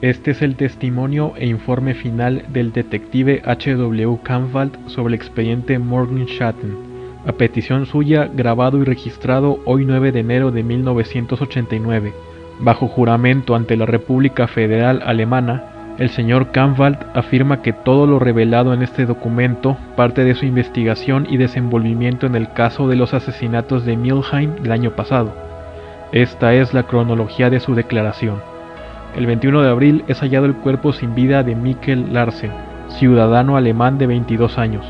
Este es el testimonio e informe final del detective H.W. Kahnwald sobre el expediente Morgenstern, a petición suya grabado y registrado hoy 9 de enero de 1989. Bajo juramento ante la República Federal Alemana, el señor Kahnwald afirma que todo lo revelado en este documento parte de su investigación y desenvolvimiento en el caso de los asesinatos de Mülheim del año pasado. Esta es la cronología de su declaración. El 21 de abril es hallado el cuerpo sin vida de Mikkel Larsen, ciudadano alemán de 22 años.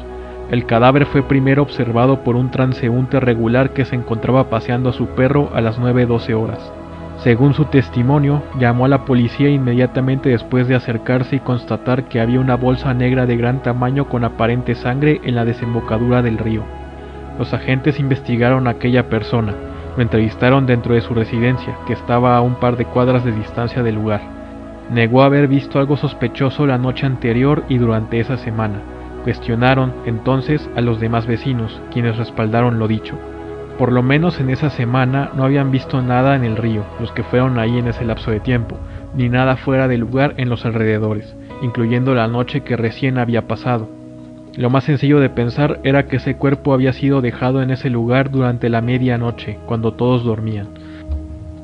El cadáver fue primero observado por un transeúnte regular que se encontraba paseando a su perro a las 9:12 horas. Según su testimonio, llamó a la policía inmediatamente después de acercarse y constatar que había una bolsa negra de gran tamaño con aparente sangre en la desembocadura del río. Los agentes investigaron a aquella persona. Lo entrevistaron dentro de su residencia, que estaba a un par de cuadras de distancia del lugar. Negó haber visto algo sospechoso la noche anterior y durante esa semana. Cuestionaron, entonces, a los demás vecinos, quienes respaldaron lo dicho. Por lo menos en esa semana no habían visto nada en el río, los que fueron ahí en ese lapso de tiempo, ni nada fuera de lugar en los alrededores, incluyendo la noche que recién había pasado. Lo más sencillo de pensar era que ese cuerpo había sido dejado en ese lugar durante la medianoche, cuando todos dormían.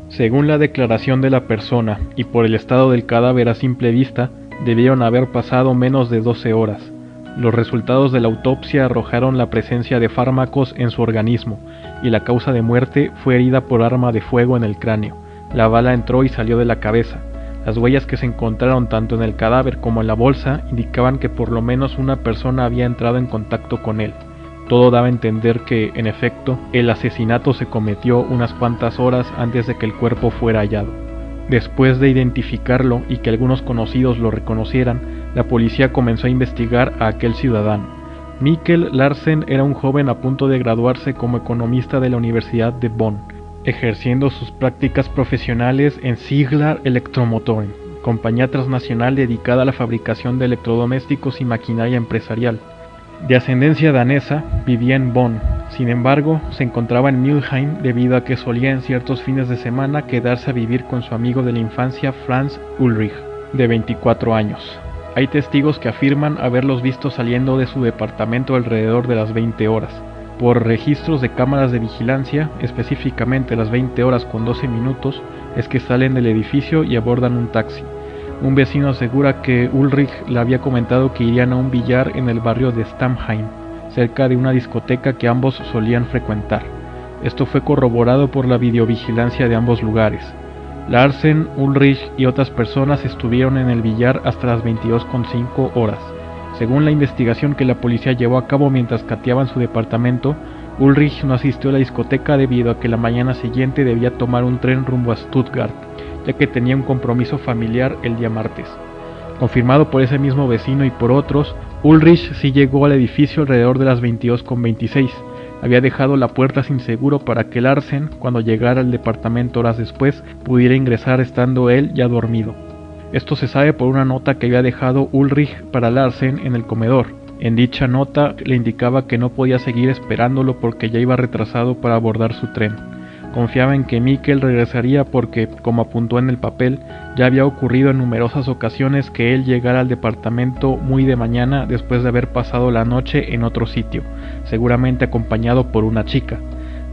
Según la declaración de la persona, y por el estado del cadáver a simple vista, debieron haber pasado menos de 12 horas. Los resultados de la autopsia arrojaron la presencia de fármacos en su organismo, y la causa de muerte fue herida por arma de fuego en el cráneo. La bala entró y salió de la cabeza. Las huellas que se encontraron tanto en el cadáver como en la bolsa indicaban que por lo menos una persona había entrado en contacto con él. Todo daba a entender que, en efecto, el asesinato se cometió unas cuantas horas antes de que el cuerpo fuera hallado. Después de identificarlo y que algunos conocidos lo reconocieran, la policía comenzó a investigar a aquel ciudadano. Mikkel Larsen era un joven a punto de graduarse como economista de la Universidad de Bonn, ejerciendo sus prácticas profesionales en Ziegler Elektromotoren, compañía transnacional dedicada a la fabricación de electrodomésticos y maquinaria empresarial. De ascendencia danesa, vivía en Bonn. Sin embargo, se encontraba en Mülheim debido a que solía en ciertos fines de semana quedarse a vivir con su amigo de la infancia Franz Ulrich, de 24 años. Hay testigos que afirman haberlos visto saliendo de su departamento alrededor de las 20 horas. Por registros de cámaras de vigilancia, específicamente las 20 horas con 12 minutos, es que salen del edificio y abordan un taxi. Un vecino asegura que Ulrich le había comentado que irían a un billar en el barrio de Stammheim, cerca de una discoteca que ambos solían frecuentar. Esto fue corroborado por la videovigilancia de ambos lugares. Larsen, Ulrich y otras personas estuvieron en el billar hasta las 22:05 horas. Según la investigación que la policía llevó a cabo mientras cateaban su departamento, Ulrich no asistió a la discoteca debido a que la mañana siguiente debía tomar un tren rumbo a Stuttgart, ya que tenía un compromiso familiar el día martes. Confirmado por ese mismo vecino y por otros, Ulrich sí llegó al edificio alrededor de las 22:26. Había dejado la puerta sin seguro para que Larsen, cuando llegara al departamento horas después, pudiera ingresar estando él ya dormido. Esto se sabe por una nota que había dejado Ulrich para Larsen en el comedor. En dicha nota le indicaba que no podía seguir esperándolo porque ya iba retrasado para abordar su tren. Confiaba en que Mikkel regresaría porque, como apuntó en el papel, ya había ocurrido en numerosas ocasiones que él llegara al departamento muy de mañana después de haber pasado la noche en otro sitio, seguramente acompañado por una chica.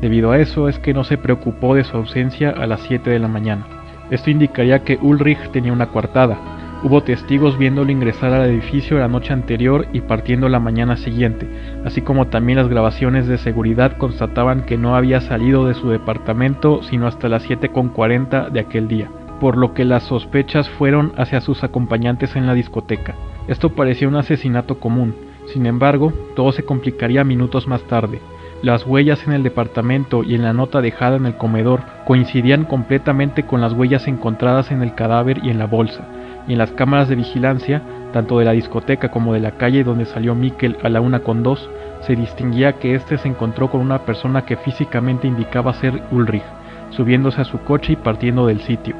Debido a eso es que no se preocupó de su ausencia a las 7 de la mañana. Esto indicaría que Ulrich tenía una coartada. Hubo testigos viéndolo ingresar al edificio la noche anterior y partiendo la mañana siguiente, así como también las grabaciones de seguridad constataban que no había salido de su departamento sino hasta las 7:40 de aquel día, por lo que las sospechas fueron hacia sus acompañantes en la discoteca. Esto parecía un asesinato común, sin embargo, todo se complicaría minutos más tarde. Las huellas en el departamento y en la nota dejada en el comedor coincidían completamente con las huellas encontradas en el cadáver y en la bolsa, y en las cámaras de vigilancia, tanto de la discoteca como de la calle donde salió Mikkel a la 1:02, se distinguía que éste se encontró con una persona que físicamente indicaba ser Ulrich, subiéndose a su coche y partiendo del sitio.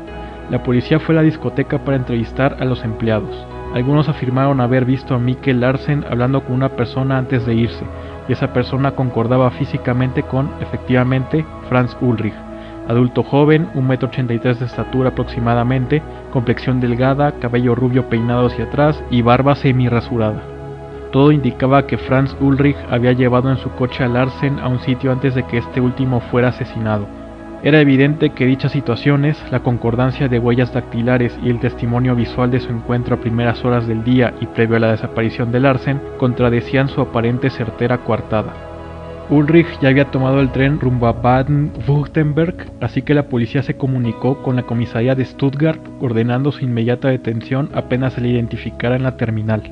La policía fue a la discoteca para entrevistar a los empleados. Algunos afirmaron haber visto a Mikkel Larsen hablando con una persona antes de irse, y esa persona concordaba físicamente con, efectivamente, Franz Ulrich, adulto joven, 1,83 m de estatura aproximadamente, complexión delgada, cabello rubio peinado hacia atrás y barba semi-rasurada. Todo indicaba que Franz Ulrich había llevado en su coche a Larsen a un sitio antes de que este último fuera asesinado. Era evidente que dichas situaciones, la concordancia de huellas dactilares y el testimonio visual de su encuentro a primeras horas del día y previo a la desaparición de Larsen, contradecían su aparente certera coartada. Ulrich ya había tomado el tren rumbo a Baden-Württemberg, así que la policía se comunicó con la comisaría de Stuttgart ordenando su inmediata detención apenas se le identificara en la terminal.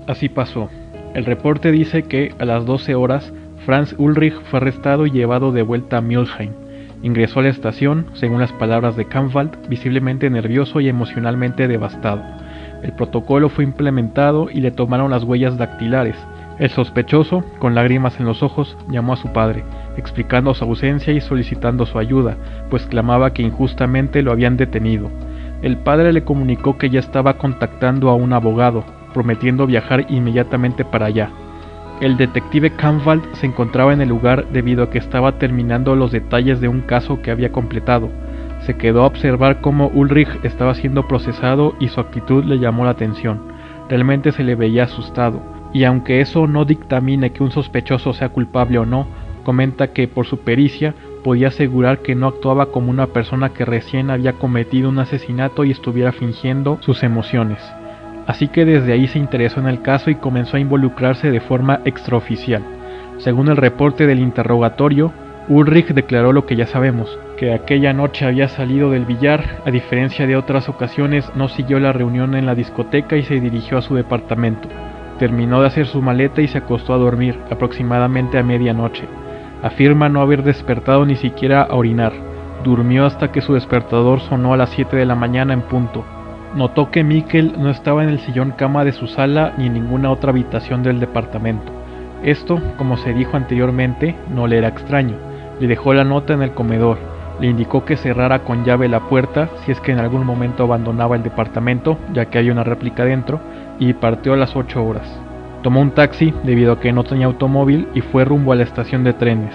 Así pasó. El reporte dice que, a las 12 horas, Franz Ulrich fue arrestado y llevado de vuelta a Mülheim. Ingresó a la estación, según las palabras de Kampwald, visiblemente nervioso y emocionalmente devastado. El protocolo fue implementado y le tomaron las huellas dactilares. El sospechoso, con lágrimas en los ojos, llamó a su padre, explicando su ausencia y solicitando su ayuda, pues clamaba que injustamente lo habían detenido. El padre le comunicó que ya estaba contactando a un abogado, prometiendo viajar inmediatamente para allá. El detective Kampwald se encontraba en el lugar debido a que estaba terminando los detalles de un caso que había completado. Se quedó a observar cómo Ulrich estaba siendo procesado y su actitud le llamó la atención. Realmente se le veía asustado, y aunque eso no dictamine que un sospechoso sea culpable o no, comenta que por su pericia podía asegurar que no actuaba como una persona que recién había cometido un asesinato y estuviera fingiendo sus emociones. Así que desde ahí se interesó en el caso y comenzó a involucrarse de forma extraoficial. Según el reporte del interrogatorio, Ulrich declaró lo que ya sabemos, que aquella noche había salido del billar, a diferencia de otras ocasiones no siguió la reunión en la discoteca y se dirigió a su departamento. Terminó de hacer su maleta y se acostó a dormir, aproximadamente a medianoche. Afirma no haber despertado ni siquiera a orinar. Durmió hasta que su despertador sonó a las 7 de la mañana en punto. Notó que Mikkel no estaba en el sillón cama de su sala ni en ninguna otra habitación del departamento. Esto, como se dijo anteriormente, no le era extraño. Le dejó la nota en el comedor, le indicó que cerrara con llave la puerta si es que en algún momento abandonaba el departamento, ya que había una réplica dentro, y partió a las 8 horas. Tomó un taxi debido a que no tenía automóvil y fue rumbo a la estación de trenes.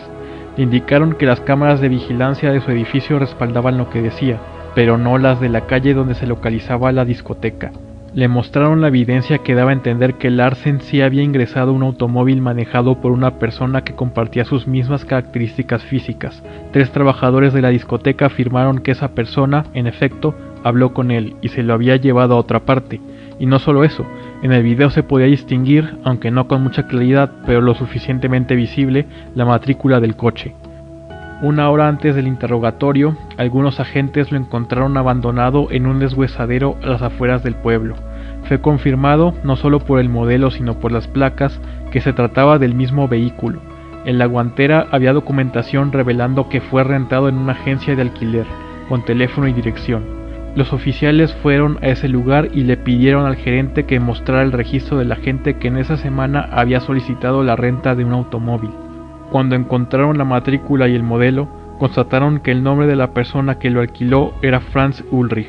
Le indicaron que las cámaras de vigilancia de su edificio respaldaban lo que decía, pero no las de la calle donde se localizaba la discoteca. Le mostraron la evidencia que daba a entender que Larsen sí había ingresado a un automóvil manejado por una persona que compartía sus mismas características físicas. 3 trabajadores de la discoteca afirmaron que esa persona, en efecto, habló con él y se lo había llevado a otra parte. Y no solo eso, en el video se podía distinguir, aunque no con mucha claridad, pero lo suficientemente visible, la matrícula del coche. Una hora antes del interrogatorio, algunos agentes lo encontraron abandonado en un deshuesadero a las afueras del pueblo. Fue confirmado, no solo por el modelo sino por las placas, que se trataba del mismo vehículo. En la guantera había documentación revelando que fue rentado en una agencia de alquiler, con teléfono y dirección. Los oficiales fueron a ese lugar y le pidieron al gerente que mostrara el registro de la gente que en esa semana había solicitado la renta de un automóvil. Cuando encontraron la matrícula y el modelo, constataron que el nombre de la persona que lo alquiló era Franz Ulrich.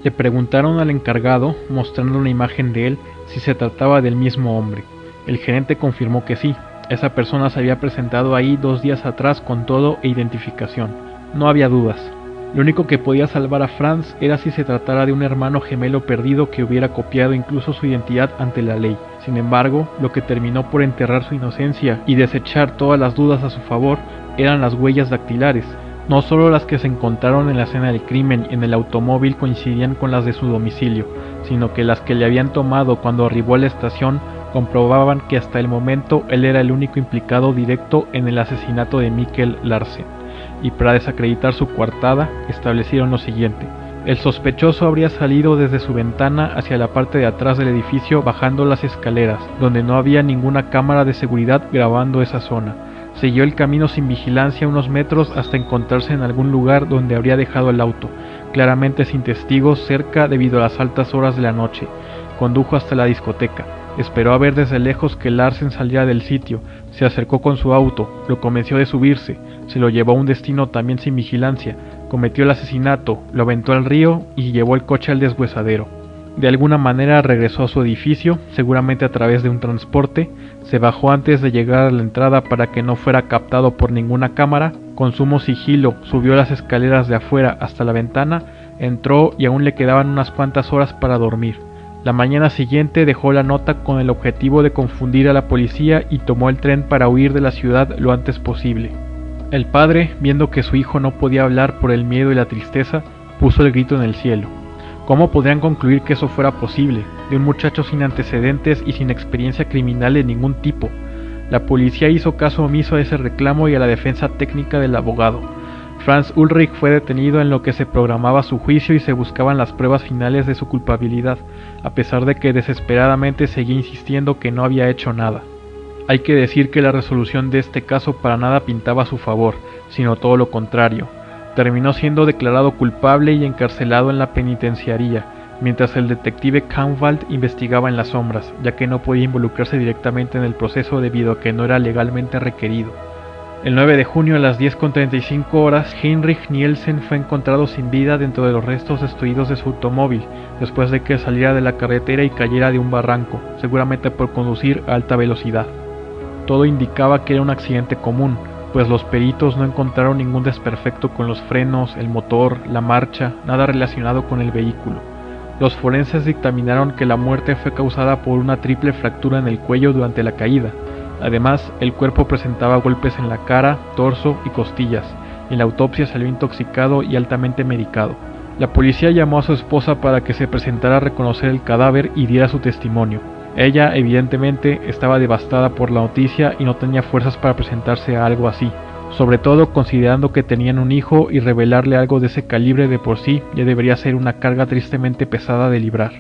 Le preguntaron al encargado, mostrando una imagen de él, si se trataba del mismo hombre. El gerente confirmó que sí, esa persona se había presentado ahí 2 días atrás con todo e identificación. No había dudas. Lo único que podía salvar a Franz era si se tratara de un hermano gemelo perdido que hubiera copiado incluso su identidad ante la ley. Sin embargo, lo que terminó por enterrar su inocencia y desechar todas las dudas a su favor eran las huellas dactilares. No solo las que se encontraron en la escena del crimen y en el automóvil coincidían con las de su domicilio, sino que las que le habían tomado cuando arribó a la estación comprobaban que hasta el momento él era el único implicado directo en el asesinato de Mikkel Larsen. Y para desacreditar su coartada, establecieron lo siguiente. El sospechoso habría salido desde su ventana hacia la parte de atrás del edificio bajando las escaleras, donde no había ninguna cámara de seguridad grabando esa zona. Siguió el camino sin vigilancia unos metros hasta encontrarse en algún lugar donde habría dejado el auto, claramente sin testigos cerca debido a las altas horas de la noche. Condujo hasta la discoteca. Esperó a ver desde lejos que Larsen salía del sitio, se acercó con su auto, lo convenció de subirse, se lo llevó a un destino también sin vigilancia, cometió el asesinato, lo aventó al río y llevó el coche al deshuesadero. De alguna manera regresó a su edificio, seguramente a través de un transporte, se bajó antes de llegar a la entrada para que no fuera captado por ninguna cámara, con sumo sigilo subió las escaleras de afuera hasta la ventana Entró y aún le quedaban unas cuantas horas para dormir. La mañana siguiente dejó la nota con el objetivo de confundir a la policía y tomó el tren para huir de la ciudad lo antes posible. El padre, viendo que su hijo no podía hablar por el miedo y la tristeza, puso el grito en el cielo. ¿Cómo podrían concluir que eso fuera posible, de un muchacho sin antecedentes y sin experiencia criminal de ningún tipo? La policía hizo caso omiso a ese reclamo y a la defensa técnica del abogado. Franz Ulrich fue detenido en lo que se programaba su juicio y se buscaban las pruebas finales de su culpabilidad, a pesar de que desesperadamente seguía insistiendo que no había hecho nada. Hay que decir que la resolución de este caso para nada pintaba a su favor, sino todo lo contrario. Terminó siendo declarado culpable y encarcelado en la penitenciaría, mientras el detective Kahnwald investigaba en las sombras, ya que no podía involucrarse directamente en el proceso debido a que no era legalmente requerido. El 9 de junio a las 10:35 horas, Heinrich Nielsen fue encontrado sin vida dentro de los restos destruidos de su automóvil, después de que saliera de la carretera y cayera de un barranco, seguramente por conducir a alta velocidad. Todo indicaba que era un accidente común, pues los peritos no encontraron ningún desperfecto con los frenos, el motor, la marcha, nada relacionado con el vehículo. Los forenses dictaminaron que la muerte fue causada por una triple fractura en el cuello durante la caída. Además, el cuerpo presentaba golpes en la cara, torso y costillas. En la autopsia salió intoxicado y altamente medicado. La policía llamó a su esposa para que se presentara a reconocer el cadáver y diera su testimonio. Ella, evidentemente, estaba devastada por la noticia y no tenía fuerzas para presentarse a algo así, sobre todo considerando que tenían un hijo y revelarle algo de ese calibre de por sí ya debería ser una carga tristemente pesada de librar.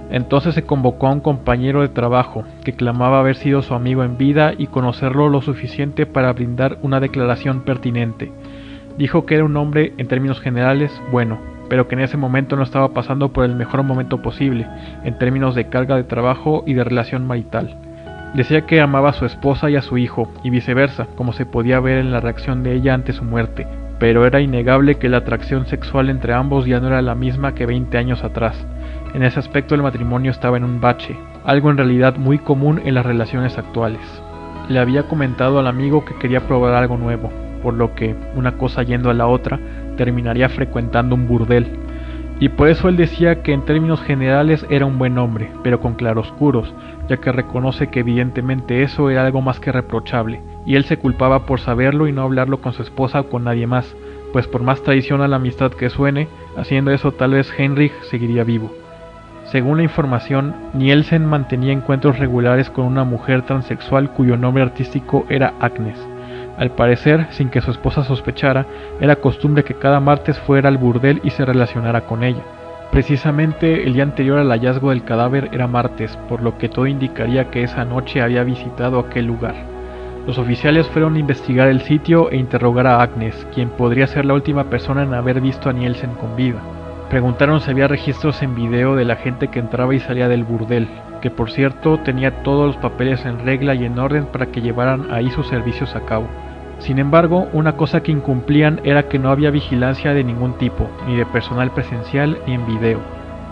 Entonces se convocó a un compañero de trabajo, que clamaba haber sido su amigo en vida y conocerlo lo suficiente para brindar una declaración pertinente. Dijo que era un hombre, en términos generales, bueno, pero que en ese momento no estaba pasando por el mejor momento posible, en términos de carga de trabajo y de relación marital. Decía que amaba a su esposa y a su hijo, y viceversa, como se podía ver en la reacción de ella ante su muerte, pero era innegable que la atracción sexual entre ambos ya no era la misma que 20 años atrás. En ese aspecto el matrimonio estaba en un bache, algo en realidad muy común en las relaciones actuales. Le había comentado al amigo que quería probar algo nuevo, por lo que, una cosa yendo a la otra, terminaría frecuentando un burdel. Y por eso él decía que en términos generales era un buen hombre, pero con claroscuros, ya que reconoce que evidentemente eso era algo más que reprochable, y él se culpaba por saberlo y no hablarlo con su esposa o con nadie más, pues por más traición a la amistad que suene, haciendo eso tal vez Heinrich seguiría vivo. Según la información, Nielsen mantenía encuentros regulares con una mujer transexual cuyo nombre artístico era Agnes. Al parecer, sin que su esposa sospechara, era costumbre que cada martes fuera al burdel y se relacionara con ella. Precisamente el día anterior al hallazgo del cadáver era martes, por lo que todo indicaría que esa noche había visitado aquel lugar. Los oficiales fueron a investigar el sitio e interrogar a Agnes, quien podría ser la última persona en haber visto a Nielsen con vida. Preguntaron si había registros en video de la gente que entraba y salía del burdel, que por cierto tenía todos los papeles en regla y en orden para que llevaran ahí sus servicios a cabo. Sin embargo, una cosa que incumplían era que no había vigilancia de ningún tipo, ni de personal presencial ni en video.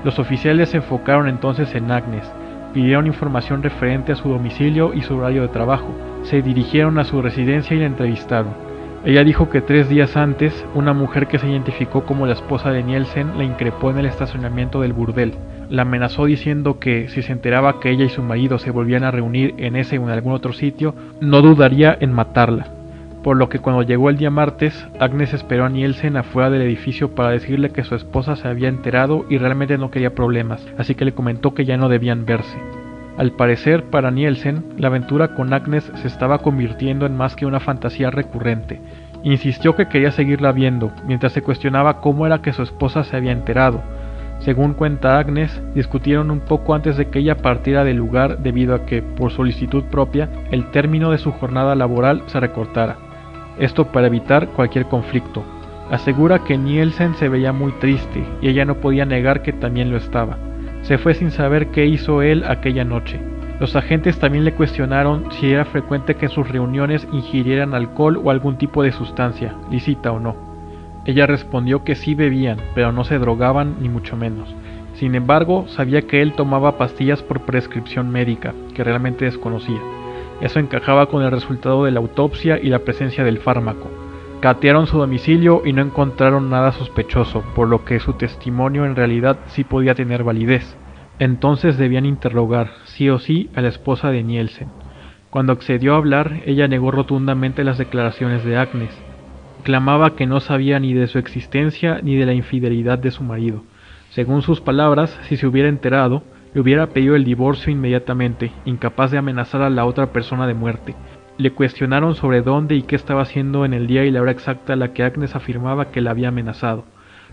Los oficiales se enfocaron entonces en Agnes, pidieron información referente a su domicilio y su horario de trabajo, se dirigieron a su residencia y la entrevistaron. Ella dijo que 3 días antes, una mujer que se identificó como la esposa de Nielsen la increpó en el estacionamiento del burdel. La amenazó diciendo que, si se enteraba que ella y su marido se volvían a reunir en ese o en algún otro sitio, no dudaría en matarla. Por lo que cuando llegó el día martes, Agnes esperó a Nielsen afuera del edificio para decirle que su esposa se había enterado y realmente no quería problemas, así que le comentó que ya no debían verse. Al parecer, para Nielsen, la aventura con Agnes se estaba convirtiendo en más que una fantasía recurrente. Insistió que quería seguirla viendo, mientras se cuestionaba cómo era que su esposa se había enterado. Según cuenta Agnes, discutieron un poco antes de que ella partiera del lugar debido a que, por solicitud propia, el término de su jornada laboral se recortara. Esto para evitar cualquier conflicto. Asegura que Nielsen se veía muy triste y ella no podía negar que también lo estaba. Se fue sin saber qué hizo él aquella noche. Los agentes también le cuestionaron si era frecuente que en sus reuniones ingirieran alcohol o algún tipo de sustancia, lícita o no. Ella respondió que sí bebían, pero no se drogaban ni mucho menos. Sin embargo, sabía que él tomaba pastillas por prescripción médica, que realmente desconocía. Eso encajaba con el resultado de la autopsia y la presencia del fármaco. Catearon su domicilio y no encontraron nada sospechoso, por lo que su testimonio en realidad sí podía tener validez. Entonces debían interrogar, sí o sí, a la esposa de Nielsen. Cuando accedió a hablar, ella negó rotundamente las declaraciones de Agnes. Clamaba que no sabía ni de su existencia ni de la infidelidad de su marido. Según sus palabras, si se hubiera enterado, le hubiera pedido el divorcio inmediatamente, incapaz de amenazar a la otra persona de muerte. Le cuestionaron sobre dónde y qué estaba haciendo en el día y la hora exacta a la que Agnes afirmaba que la había amenazado.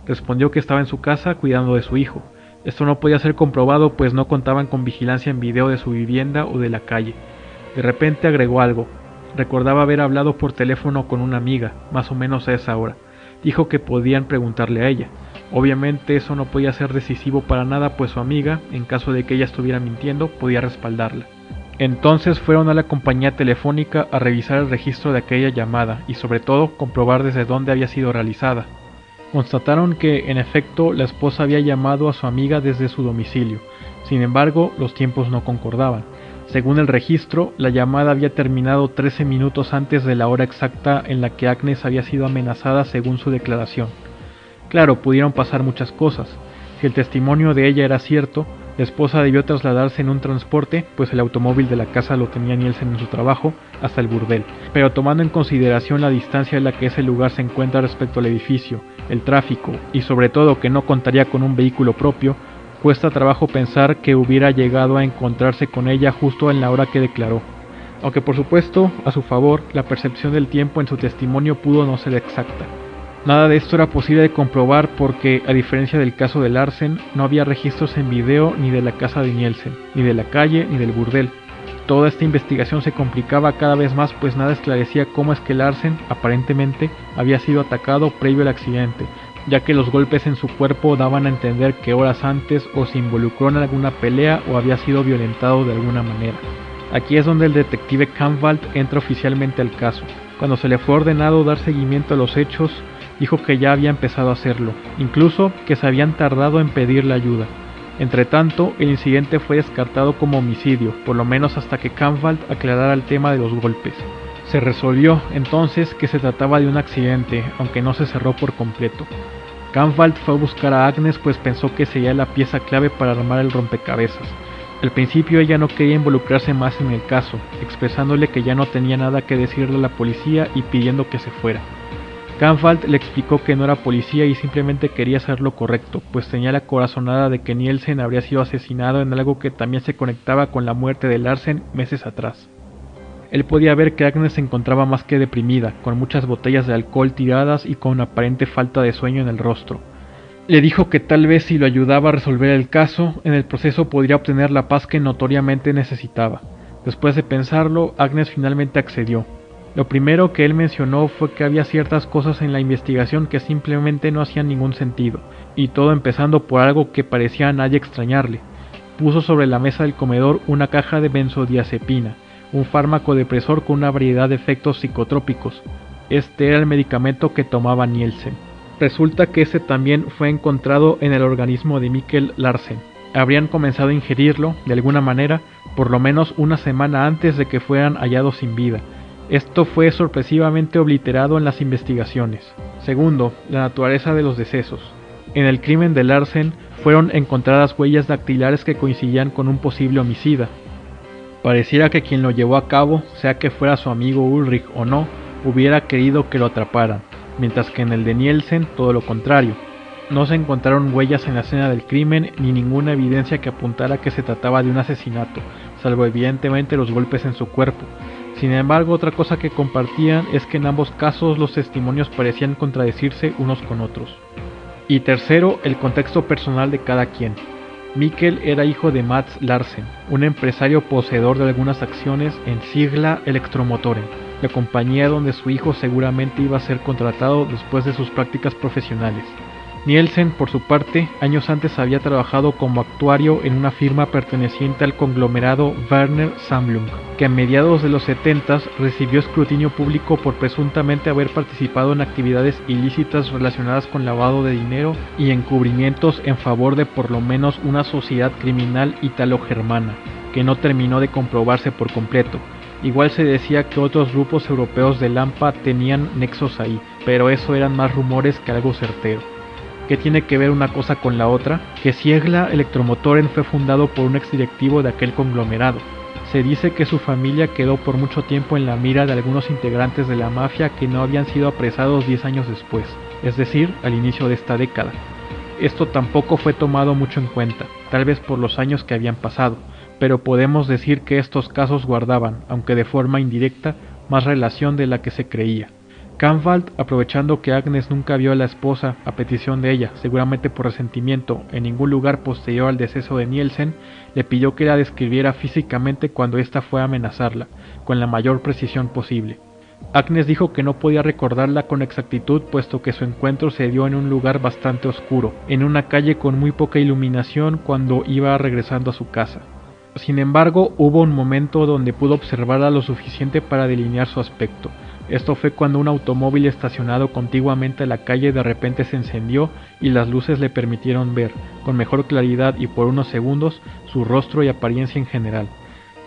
Respondió que estaba en su casa cuidando de su hijo. Esto no podía ser comprobado pues no contaban con vigilancia en video de su vivienda o de la calle. De repente agregó algo. Recordaba haber hablado por teléfono con una amiga, más o menos a esa hora. Dijo que podían preguntarle a ella. Obviamente eso no podía ser decisivo para nada, pues su amiga, en caso de que ella estuviera mintiendo, podía respaldarla. Entonces fueron a la compañía telefónica a revisar el registro de aquella llamada y sobre todo comprobar desde dónde había sido realizada. Constataron que, en efecto, la esposa había llamado a su amiga desde su domicilio. Sin embargo, los tiempos no concordaban. Según el registro, la llamada había terminado 13 minutos antes de la hora exacta en la que Agnes había sido amenazada según su declaración. Claro, pudieron pasar muchas cosas. Si el testimonio de ella era cierto, la esposa debió trasladarse en un transporte, pues el automóvil de la casa lo tenía Nielsen en su trabajo, hasta el burdel. Pero tomando en consideración la distancia en la que ese lugar se encuentra respecto al edificio, el tráfico y sobre todo que no contaría con un vehículo propio, cuesta trabajo pensar que hubiera llegado a encontrarse con ella justo en la hora que declaró. Aunque por supuesto, a su favor, la percepción del tiempo en su testimonio pudo no ser exacta. Nada de esto era posible de comprobar porque, a diferencia del caso de Larsen, no había registros en video ni de la casa de Nielsen, ni de la calle, ni del burdel. Toda esta investigación se complicaba cada vez más pues nada esclarecía cómo es que Larsen, aparentemente, había sido atacado previo al accidente, ya que los golpes en su cuerpo daban a entender que horas antes o se involucró en alguna pelea o había sido violentado de alguna manera. Aquí es donde el detective Kampwald entra oficialmente al caso. Cuando se le fue ordenado dar seguimiento a los hechos, dijo que ya había empezado a hacerlo, incluso que se habían tardado en pedirle ayuda. Entretanto, el incidente fue descartado como homicidio, por lo menos hasta que Kampwald aclarara el tema de los golpes. Se resolvió entonces que se trataba de un accidente, aunque no se cerró por completo. Kampwald fue a buscar a Agnes pues pensó que sería la pieza clave para armar el rompecabezas. Al principio ella no quería involucrarse más en el caso, expresándole que ya no tenía nada que decirle a la policía y pidiendo que se fuera. Kampwald le explicó que no era policía y simplemente quería hacer lo correcto, pues tenía la corazonada de que Nielsen habría sido asesinado en algo que también se conectaba con la muerte de Larsen meses atrás. Él podía ver que Agnes se encontraba más que deprimida, con muchas botellas de alcohol tiradas y con aparente falta de sueño en el rostro. Le dijo que tal vez si lo ayudaba a resolver el caso, en el proceso podría obtener la paz que notoriamente necesitaba. Después de pensarlo, Agnes finalmente accedió. Lo primero que él mencionó fue que había ciertas cosas en la investigación que simplemente no hacían ningún sentido, y todo empezando por algo que parecía a nadie extrañarle. Puso sobre la mesa del comedor una caja de benzodiazepina, un fármaco depresor con una variedad de efectos psicotrópicos. Este era el medicamento que tomaba Nielsen. Resulta que este también fue encontrado en el organismo de Mikkel Larsen. Habrían comenzado a ingerirlo, de alguna manera, por lo menos una semana antes de que fueran hallados sin vida. Esto fue sorpresivamente obliterado en las investigaciones. Segundo, la naturaleza de los decesos. En el crimen de Larsen fueron encontradas huellas dactilares que coincidían con un posible homicida. Pareciera que quien lo llevó a cabo, sea que fuera su amigo Ulrich o no, hubiera querido que lo atraparan, mientras que en el de Nielsen todo lo contrario. No se encontraron huellas en la escena del crimen ni ninguna evidencia que apuntara que se trataba de un asesinato, salvo evidentemente los golpes en su cuerpo. Sin embargo, otra cosa que compartían es que en ambos casos los testimonios parecían contradecirse unos con otros. Y tercero, el contexto personal de cada quien. Mikkel era hijo de Mats Larsen, un empresario poseedor de algunas acciones en Sigla Elektromotoren, la compañía donde su hijo seguramente iba a ser contratado después de sus prácticas profesionales. Nielsen, por su parte, años antes había trabajado como actuario en una firma perteneciente al conglomerado Werner Samlung, que a mediados de los 70s recibió escrutinio público por presuntamente haber participado en actividades ilícitas relacionadas con lavado de dinero y encubrimientos en favor de por lo menos una sociedad criminal ítalo-germana, que no terminó de comprobarse por completo. Igual se decía que otros grupos europeos de Lampa tenían nexos ahí, pero eso eran más rumores que algo certero. ¿Qué tiene que ver una cosa con la otra? Que Siegla Electromotoren fue fundado por un exdirectivo de aquel conglomerado. Se dice que su familia quedó por mucho tiempo en la mira de algunos integrantes de la mafia que no habían sido apresados 10 años después, es decir, al inicio de esta década. Esto tampoco fue tomado mucho en cuenta, tal vez por los años que habían pasado, pero podemos decir que estos casos guardaban, aunque de forma indirecta, más relación de la que se creía. Kahnwald, aprovechando que Agnes nunca vio a la esposa, a petición de ella, seguramente por resentimiento, en ningún lugar posterior al deceso de Nielsen, le pidió que la describiera físicamente cuando ésta fue a amenazarla, con la mayor precisión posible. Agnes dijo que no podía recordarla con exactitud puesto que su encuentro se dio en un lugar bastante oscuro, en una calle con muy poca iluminación cuando iba regresando a su casa. Sin embargo, hubo un momento donde pudo observarla lo suficiente para delinear su aspecto. Esto fue cuando un automóvil estacionado contiguamente a la calle de repente se encendió y las luces le permitieron ver, con mejor claridad y por unos segundos, su rostro y apariencia en general.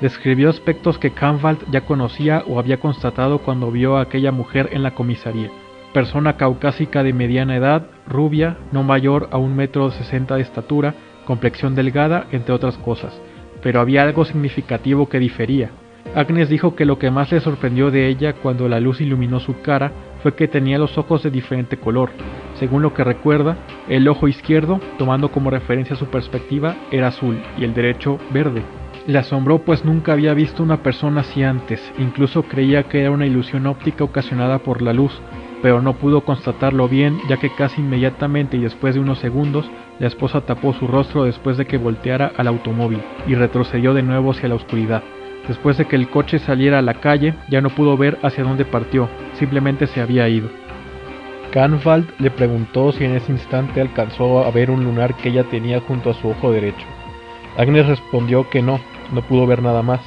Describió aspectos que Kahnwald ya conocía o había constatado cuando vio a aquella mujer en la comisaría. Persona caucásica de mediana edad, rubia, no mayor a 1,60 m de estatura, complexión delgada, entre otras cosas. Pero había algo significativo que difería. Agnes dijo que lo que más le sorprendió de ella cuando la luz iluminó su cara fue que tenía los ojos de diferente color. Según lo que recuerda, el ojo izquierdo, tomando como referencia su perspectiva, era azul y el derecho verde. Le asombró pues nunca había visto una persona así antes, incluso creía que era una ilusión óptica ocasionada por la luz, pero no pudo constatarlo bien ya que casi inmediatamente y después de unos segundos, la esposa tapó su rostro después de que volteara al automóvil y retrocedió de nuevo hacia la oscuridad. Después de que el coche saliera a la calle, ya no pudo ver hacia dónde partió, simplemente se había ido. Kahnwald le preguntó si en ese instante alcanzó a ver un lunar que ella tenía junto a su ojo derecho. Agnes respondió que no pudo ver nada más.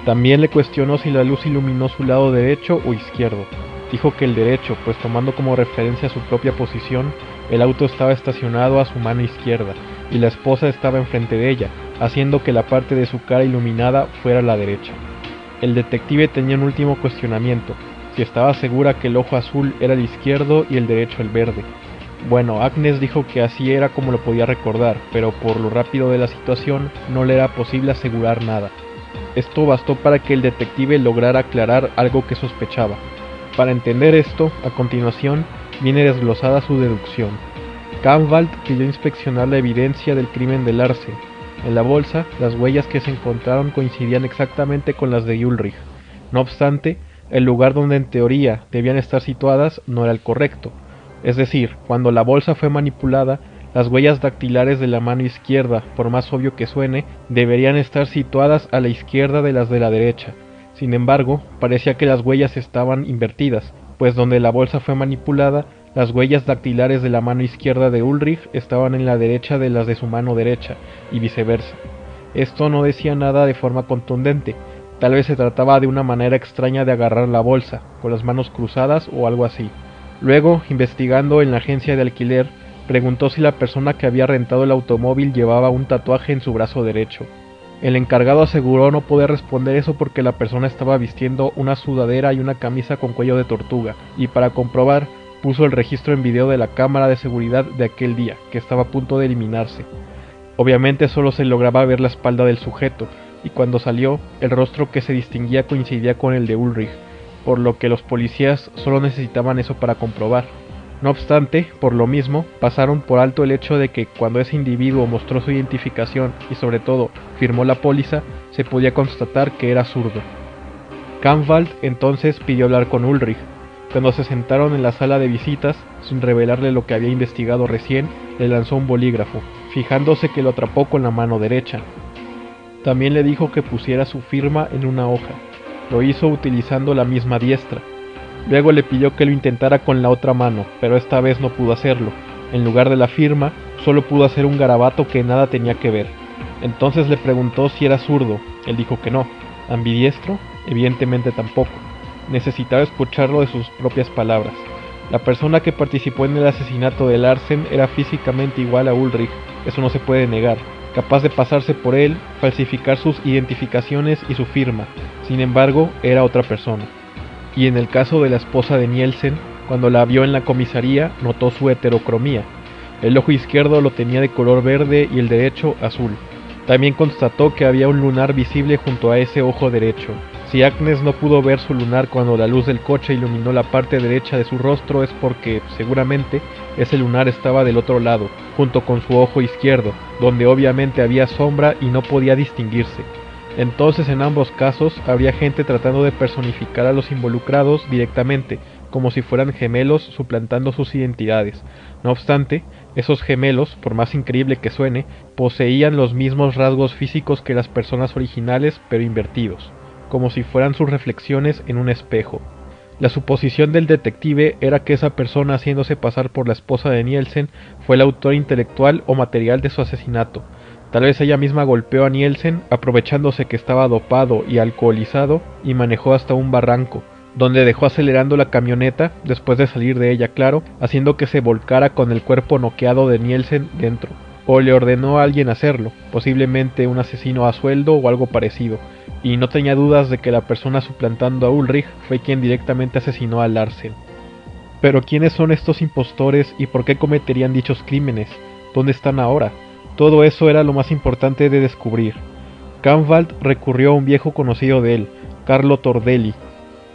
También le cuestionó si la luz iluminó su lado derecho o izquierdo. Dijo que el derecho, pues tomando como referencia su propia posición, el auto estaba estacionado a su mano izquierda y la esposa estaba enfrente de ella, haciendo que la parte de su cara iluminada fuera la derecha. El detective tenía un último cuestionamiento, si estaba segura que el ojo azul era el izquierdo y el derecho el verde. Bueno, Agnes dijo que así era como lo podía recordar, pero por lo rápido de la situación no le era posible asegurar nada. Esto bastó para que el detective lograra aclarar algo que sospechaba. Para entender esto, a continuación, viene desglosada su deducción. Kahnwald pidió inspeccionar la evidencia del crimen de Larsen. En la bolsa, las huellas que se encontraron coincidían exactamente con las de Ulrich. No obstante, el lugar donde en teoría debían estar situadas no era el correcto. Es decir, cuando la bolsa fue manipulada, las huellas dactilares de la mano izquierda, por más obvio que suene, deberían estar situadas a la izquierda de las de la derecha. Sin embargo, parecía que las huellas estaban invertidas, pues donde la bolsa fue manipulada, las huellas dactilares de la mano izquierda de Ulrich estaban en la derecha de las de su mano derecha, y viceversa. Esto no decía nada de forma contundente, tal vez se trataba de una manera extraña de agarrar la bolsa, con las manos cruzadas o algo así. Luego, investigando en la agencia de alquiler, preguntó si la persona que había rentado el automóvil llevaba un tatuaje en su brazo derecho. El encargado aseguró no poder responder eso porque la persona estaba vistiendo una sudadera y una camisa con cuello de tortuga, y para comprobar, puso el registro en video de la cámara de seguridad de aquel día, que estaba a punto de eliminarse. Obviamente solo se lograba ver la espalda del sujeto, y cuando salió, el rostro que se distinguía coincidía con el de Ulrich, por lo que los policías solo necesitaban eso para comprobar. No obstante, por lo mismo, pasaron por alto el hecho de que cuando ese individuo mostró su identificación y sobre todo firmó la póliza, se podía constatar que era zurdo. Kahnwald entonces pidió hablar con Ulrich. Cuando se sentaron en la sala de visitas, sin revelarle lo que había investigado recién, le lanzó un bolígrafo, fijándose que lo atrapó con la mano derecha. También le dijo que pusiera su firma en una hoja. Lo hizo utilizando la misma diestra. Luego le pidió que lo intentara con la otra mano, pero esta vez no pudo hacerlo. En lugar de la firma, solo pudo hacer un garabato que nada tenía que ver. Entonces le preguntó si era zurdo. Él dijo que no. ¿Ambidiestro? Evidentemente tampoco. Necesitaba escucharlo de sus propias palabras. La persona que participó en el asesinato de Larsen era físicamente igual a Ulrich, eso no se puede negar. capaz de pasarse por él, falsificar sus identificaciones y su firma. Sin embargo, era otra persona. Y en el caso de la esposa de Nielsen, cuando la vio en la comisaría, notó su heterocromía. El ojo izquierdo lo tenía de color verde y el derecho azul. También constató que había un lunar visible junto a ese ojo derecho. Si Agnes no pudo ver su lunar cuando la luz del coche iluminó la parte derecha de su rostro es porque, seguramente, ese lunar estaba del otro lado, junto con su ojo izquierdo, donde obviamente había sombra y no podía distinguirse. Entonces en ambos casos habría gente tratando de personificar a los involucrados directamente, como si fueran gemelos suplantando sus identidades. No obstante, esos gemelos, por más increíble que suene, poseían los mismos rasgos físicos que las personas originales, pero invertidos, como si fueran sus reflexiones en un espejo. La suposición del detective era que esa persona haciéndose pasar por la esposa de Nielsen fue el autor intelectual o material de su asesinato. Tal vez ella misma golpeó a Nielsen, aprovechándose que estaba dopado y alcoholizado, y manejó hasta un barranco, donde dejó acelerando la camioneta, después de salir de ella, claro, haciendo que se volcara con el cuerpo noqueado de Nielsen dentro. O le ordenó a alguien hacerlo, posiblemente un asesino a sueldo o algo parecido, y no tenía dudas de que la persona suplantando a Ulrich fue quien directamente asesinó a Larsen. Pero ¿quiénes son estos impostores y por qué cometerían dichos crímenes? ¿Dónde están ahora? Todo eso era lo más importante de descubrir. Kahnwald recurrió a un viejo conocido de él, Carlo Tordelli.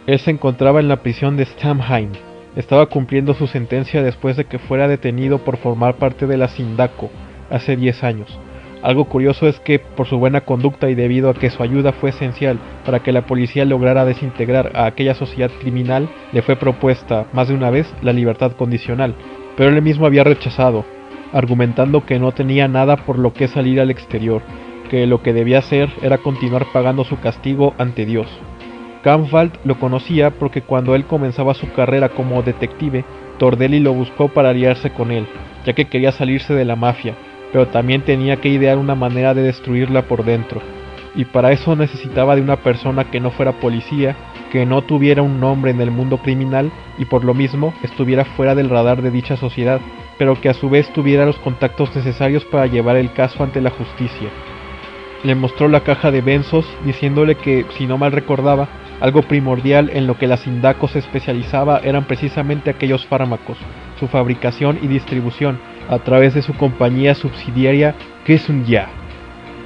Él se encontraba en la prisión de Stammheim. Estaba cumpliendo su sentencia después de que fuera detenido por formar parte de la Sindaco hace 10 años. Algo curioso es que, por su buena conducta y debido a que su ayuda fue esencial para que la policía lograra desintegrar a aquella sociedad criminal, le fue propuesta, más de una vez, la libertad condicional, pero él mismo había rechazado, argumentando que no tenía nada por lo que salir al exterior, que lo que debía hacer era continuar pagando su castigo ante Dios. Kahnwald lo conocía porque cuando él comenzaba su carrera como detective, Tordelli lo buscó para aliarse con él, ya que quería salirse de la mafia, pero también tenía que idear una manera de destruirla por dentro, y para eso necesitaba de una persona que no fuera policía, que no tuviera un nombre en el mundo criminal y por lo mismo estuviera fuera del radar de dicha sociedad, pero que a su vez tuviera los contactos necesarios para llevar el caso ante la justicia. Le mostró la caja de benzos, diciéndole que, si no mal recordaba, algo primordial en lo que la Sindaco se especializaba eran precisamente aquellos fármacos, su fabricación y distribución, a través de su compañía subsidiaria Gesunya.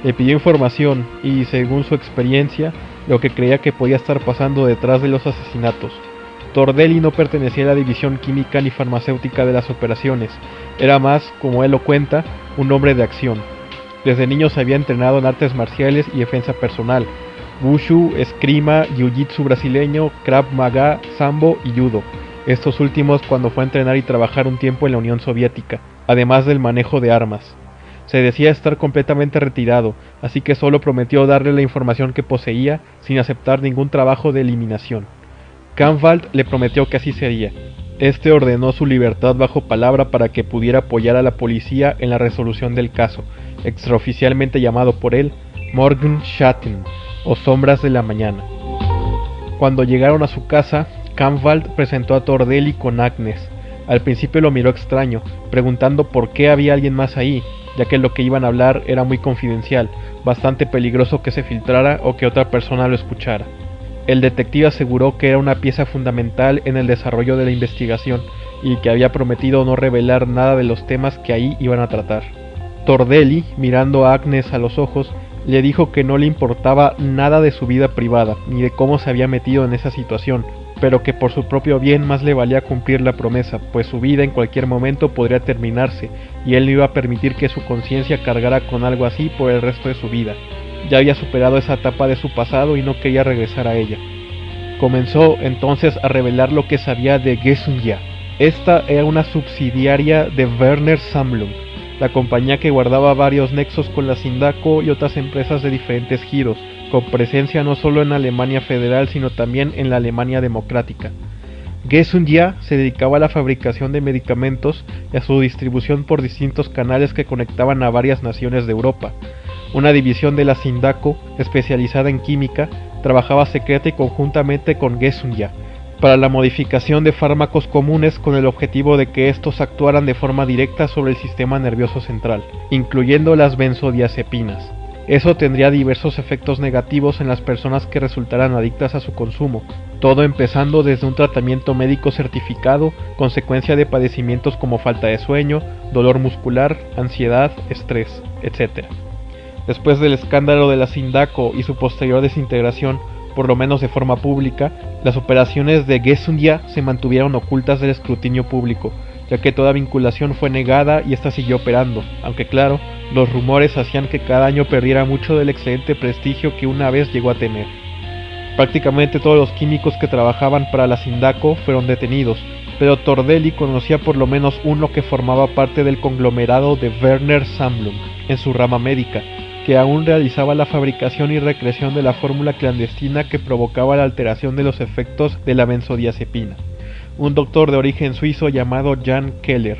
Le pidió información y, según su experiencia, lo que creía que podía estar pasando detrás de los asesinatos. Tordelli no pertenecía a la división química ni farmacéutica de las operaciones, era más, como él lo cuenta, un hombre de acción. Desde niño se había entrenado en artes marciales y defensa personal, wushu, esgrima, jiu-jitsu brasileño, krav maga, sambo y judo, estos últimos cuando fue a entrenar y trabajar un tiempo en la Unión Soviética, además del manejo de armas. Se decía estar completamente retirado, así que solo prometió darle la información que poseía sin aceptar ningún trabajo de eliminación. Kahnwald le prometió que así sería. Este ordenó su libertad bajo palabra para que pudiera apoyar a la policía en la resolución del caso, extraoficialmente llamado por él Morgenschatten, o Sombras de la Mañana. Cuando llegaron a su casa, Kahnwald presentó a Tordelli con Agnes. Al principio lo miró extraño, preguntando por qué había alguien más ahí, ya que lo que iban a hablar era muy confidencial, bastante peligroso que se filtrara o que otra persona lo escuchara. El detective aseguró que era una pieza fundamental en el desarrollo de la investigación y que había prometido no revelar nada de los temas que ahí iban a tratar. Tordelli, mirando a Agnes a los ojos, le dijo que no le importaba nada de su vida privada, ni de cómo se había metido en esa situación, pero que por su propio bien más le valía cumplir la promesa, pues su vida en cualquier momento podría terminarse, y él no iba a permitir que su conciencia cargara con algo así por el resto de su vida. Ya había superado esa etapa de su pasado y no quería regresar a ella. Comenzó entonces a revelar lo que sabía de Gesunya. Esta era una subsidiaria de Werner Sammlung, la compañía que guardaba varios nexos con la Sindaco y otras empresas de diferentes giros, con presencia no solo en Alemania Federal sino también en la Alemania Democrática. Gesunya se dedicaba a la fabricación de medicamentos y a su distribución por distintos canales que conectaban a varias naciones de Europa. Una división de la Sindaco, especializada en química, trabajaba secreta y conjuntamente con Gesunya. para la modificación de fármacos comunes con el objetivo de que estos actuaran de forma directa sobre el sistema nervioso central, incluyendo las benzodiazepinas. Eso tendría diversos efectos negativos en las personas que resultaran adictas a su consumo, todo empezando desde un tratamiento médico certificado, consecuencia de padecimientos como falta de sueño, dolor muscular, ansiedad, estrés, etc. Después del escándalo de la Sindako y su posterior desintegración, por lo menos de forma pública, las operaciones de Gesundia se mantuvieron ocultas del escrutinio público, ya que toda vinculación fue negada y ésta siguió operando, aunque claro, los rumores hacían que cada año perdiera mucho del excelente prestigio que una vez llegó a tener. Prácticamente todos los químicos que trabajaban para la Sindako fueron detenidos, pero Tordelli conocía por lo menos uno que formaba parte del conglomerado de Werner Sandblum, en su rama médica, que aún realizaba la fabricación y recreación de la fórmula clandestina que provocaba la alteración de los efectos de la benzodiazepina, un doctor de origen suizo llamado Jan Keller.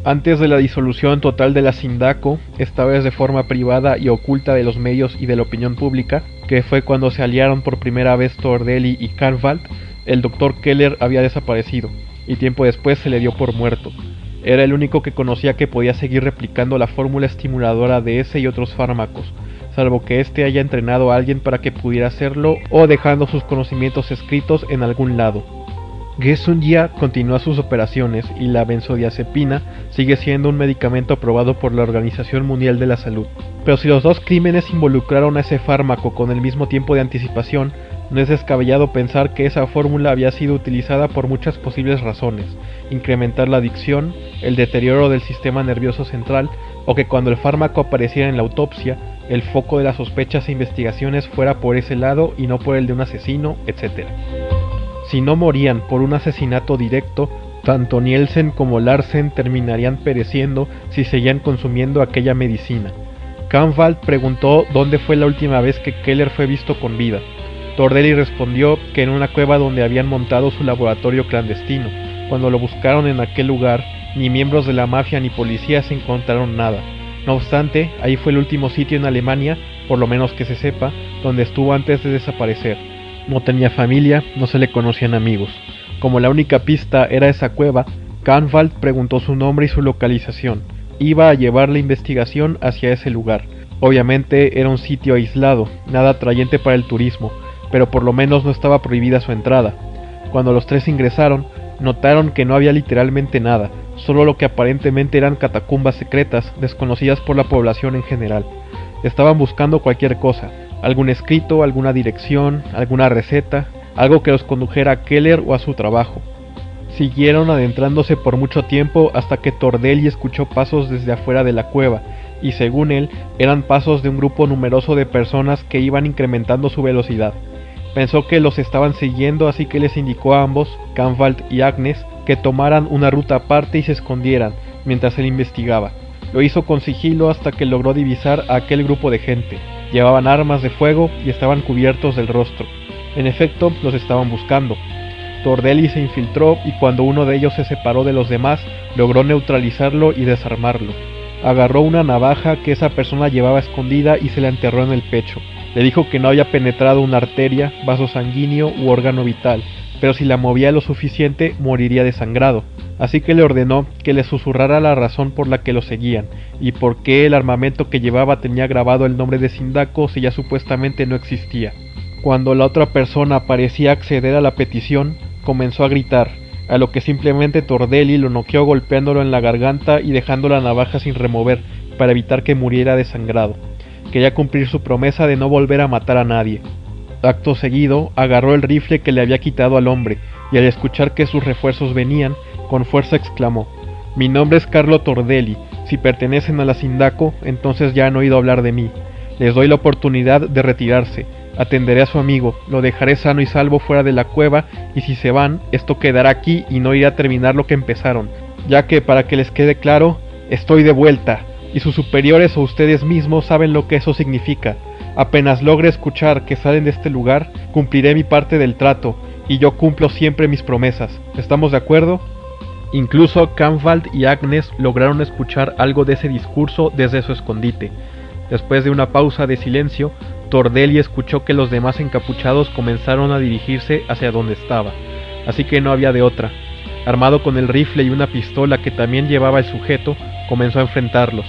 Antes de la disolución total de la Sindako, esta vez de forma privada y oculta de los medios y de la opinión pública, que fue cuando se aliaron por primera vez Tordelli y Kahnwald, el doctor Keller había desaparecido, y tiempo después se le dio por muerto. Era el único que conocía que podía seguir replicando la fórmula estimuladora de ese y otros fármacos, salvo que éste haya entrenado a alguien para que pudiera hacerlo o dejando sus conocimientos escritos en algún lado. Gesundia continúa sus operaciones y la benzodiazepina sigue siendo un medicamento aprobado por la Organización Mundial de la Salud. Pero si los dos crímenes involucraron a ese fármaco con el mismo tiempo de anticipación, no es descabellado pensar que esa fórmula había sido utilizada por muchas posibles razones: incrementar la adicción, el deterioro del sistema nervioso central, o que cuando el fármaco apareciera en la autopsia, el foco de las sospechas e investigaciones fuera por ese lado y no por el de un asesino, etc. Si no morían por un asesinato directo, tanto Nielsen como Larsen terminarían pereciendo si seguían consumiendo aquella medicina. Kahnwald preguntó dónde fue la última vez que Keller fue visto con vida. Tordelli respondió que en una cueva donde habían montado su laboratorio clandestino. Cuando lo buscaron en aquel lugar, ni miembros de la mafia ni policías encontraron nada. No obstante, ahí fue el último sitio en Alemania, por lo menos que se sepa, donde estuvo antes de desaparecer. No tenía familia, no se le conocían amigos. Como la única pista era esa cueva, Kahnwald preguntó su nombre y su localización. Iba a llevar la investigación hacia ese lugar. Obviamente era un sitio aislado, nada atrayente para el turismo, pero por lo menos no estaba prohibida su entrada. Cuando los tres ingresaron, notaron que no había literalmente nada, solo lo que aparentemente eran catacumbas secretas, desconocidas por la población en general. Estaban buscando cualquier cosa, algún escrito, alguna dirección, alguna receta, algo que los condujera a Keller o a su trabajo. Siguieron adentrándose por mucho tiempo hasta que Tordelli escuchó pasos desde afuera de la cueva, y según él, eran pasos de un grupo numeroso de personas que iban incrementando su velocidad. Pensó que los estaban siguiendo, así que les indicó a ambos, Kahnwald y Agnes, que tomaran una ruta aparte y se escondieran, mientras él investigaba. Lo hizo con sigilo hasta que logró divisar a aquel grupo de gente. Llevaban armas de fuego y estaban cubiertos del rostro. En efecto, los estaban buscando. Tordelli se infiltró y cuando uno de ellos se separó de los demás, logró neutralizarlo y desarmarlo. Agarró una navaja que esa persona llevaba escondida y se la enterró en el pecho. Le dijo que no había penetrado una arteria, vaso sanguíneo u órgano vital, pero si la movía lo suficiente moriría desangrado. Así que le ordenó que le susurrara la razón por la que lo seguían, y por qué el armamento que llevaba tenía grabado el nombre de Sindako si ya supuestamente no existía. Cuando la otra persona parecía acceder a la petición, comenzó a gritar, a lo que simplemente Tordelli lo noqueó golpeándolo en la garganta y dejando la navaja sin remover, para evitar que muriera desangrado. Quería cumplir su promesa de no volver a matar a nadie. Acto seguido, agarró el rifle que le había quitado al hombre, y al escuchar que sus refuerzos venían, con fuerza exclamó: «Mi nombre es Carlo Tordelli, si pertenecen a la Sindako, entonces ya han oído hablar de mí. Les doy la oportunidad de retirarse, atenderé a su amigo, lo dejaré sano y salvo fuera de la cueva, y si se van, esto quedará aquí y no irá a terminar lo que empezaron, ya que, para que les quede claro, estoy de vuelta, y sus superiores o ustedes mismos saben lo que eso significa. Apenas logre escuchar que salen de este lugar, cumpliré mi parte del trato, y yo cumplo siempre mis promesas. ¿Estamos de acuerdo?» Incluso Kahnwald y Agnes lograron escuchar algo de ese discurso desde su escondite. Después de una pausa de silencio, Tordelli escuchó que los demás encapuchados comenzaron a dirigirse hacia donde estaba. así que no había de otra. Armado con el rifle y una pistola que también llevaba el sujeto, comenzó a enfrentarlos.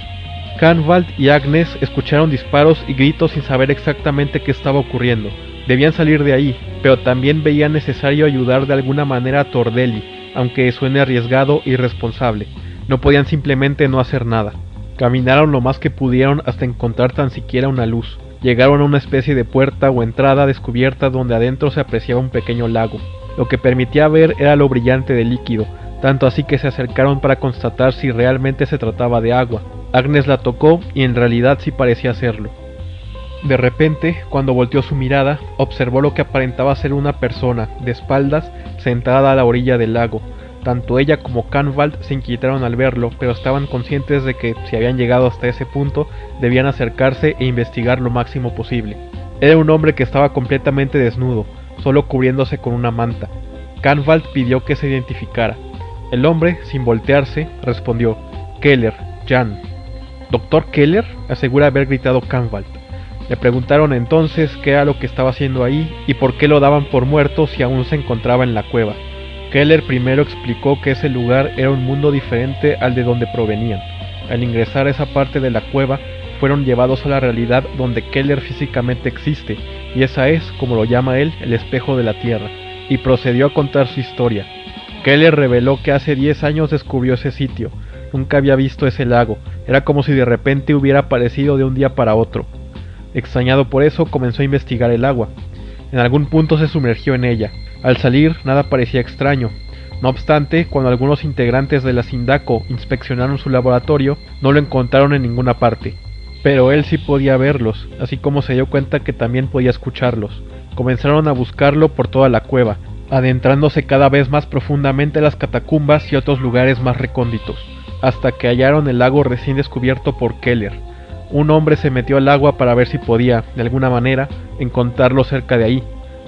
Canvald y Agnes escucharon disparos y gritos sin saber exactamente qué estaba ocurriendo. Debían salir de ahí, pero también veían necesario ayudar de alguna manera a Tordelli, aunque suene arriesgado e irresponsable. No podían simplemente no hacer nada. Caminaron lo más que pudieron hasta encontrar tan siquiera una luz. Llegaron a una especie de puerta o entrada descubierta donde adentro se apreciaba un pequeño lago. Lo que permitía ver era lo brillante del líquido, tanto así que se acercaron para constatar si realmente se trataba de agua. Agnes la tocó y en realidad sí parecía serlo. De repente, cuando volteó su mirada, observó lo que aparentaba ser una persona, de espaldas, sentada a la orilla del lago. Tanto ella como Canvald se inquietaron al verlo, pero estaban conscientes de que, si habían llegado hasta ese punto, debían acercarse e investigar lo máximo posible. Era un hombre que estaba completamente desnudo, solo cubriéndose con una manta. Canvald pidió que se identificara. El hombre, sin voltearse, respondió: «Keller, Jan». «¿Doctor Keller?», asegura haber gritado Canvald. Le preguntaron entonces qué era lo que estaba haciendo ahí y por qué lo daban por muerto si aún se encontraba en la cueva. Keller primero explicó que ese lugar era un mundo diferente al de donde provenían. Al ingresar a esa parte de la cueva, fueron llevados a la realidad donde Keller físicamente existe, y esa es, como lo llama él, el espejo de la Tierra, y procedió a contar su historia. Keller reveló que hace 10 años descubrió ese sitio. Nunca había visto ese lago, era como si de repente hubiera aparecido de un día para otro. Extrañado por eso, comenzó a investigar el agua. En algún punto se sumergió en ella. Al salir, nada parecía extraño. No obstante, cuando algunos integrantes de la Sindaco inspeccionaron su laboratorio, no lo encontraron en ninguna parte. Pero él sí podía verlos, así como se dio cuenta que también podía escucharlos. Comenzaron a buscarlo por toda la cueva, adentrándose cada vez más profundamente en las catacumbas y otros lugares más recónditos, hasta que hallaron el lago recién descubierto por Keller. Un hombre se metió al agua para ver si podía, de alguna manera, encontrarlo cerca de ahí.